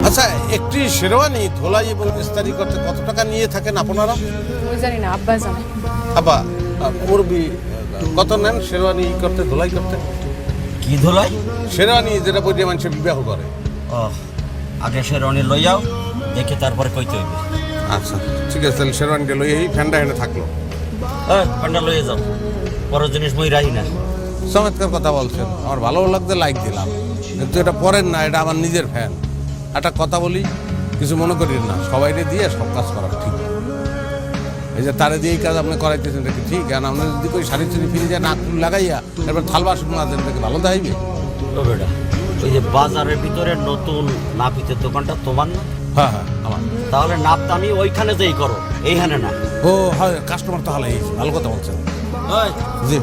আচ্ছা, একটি শেরওয়ানি ধোলাই এবং ইস্তারি করতে কত টাকা নিয়ে থাকেন আপনারা? ওই জানি না, আব্বা জানে। আব্বা, মুরবি কত নেন শেরওয়ানি করতে, ধোলাই করতে? কি ধোলাই? শেরওয়ানি যেটা বইয়ে মানুষের বিবাহ করে। ও, আগে শেরওয়ানি লই যাও, দেখে তারপরে কইতে হইবে। আচ্ছা ঠিক আছে, তাহলে শেরওয়ানিটা লই এই ফ্যানটা এনে থাকলো। হ্যাঁ, ফ্যানটা লইয়ে যাও, বড় জিনিস মই রাহি না। চমৎকার কথা বলছেন, আমার ভালো লাগতে লাইক দিলাম, কিন্তু এটা পরেন না, এটা আমার নিজের ফ্যান। একটা কথা বলি, কিছু মনে করিন না, সবাইকে দিয়ে সব কাজ করা ঠিক। এই যে তারে দিয়ে এই কাজ আপনি করাইতেছেন, এটা কি ঠিক? আর আপনি যদি ওই শাড়ি চুরি ফিরে যায়, নাক লাগাইয়া এরপর থাল বাসন না দেন, দেখে ভালো দেখাইবে? ও বেটা, ওই যে বাজারের ভিতরে নতুন নাপিতের দোকানটা তোমার না? হ্যাঁ হ্যাঁ আমার। তাহলে নাপটা আমি ওইখানে যেই করো, এইখানে না। ও হয়, কাস্টমার তো হালাই, ভালো কথা বলছেন। ওই, জি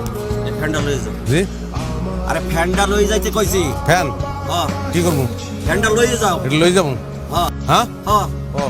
এই ফ্যানটা লইয়ে যাও। জি। আরে ফ্যানটা লইয়ে যাইতে কইছি। ফ্যান হ্যাঁ, কি করবো? ফ্যানটা লইয়ে যাও। এটা লই যাবো? হ্যাঁ হ্যাঁ হ্যাঁ। ও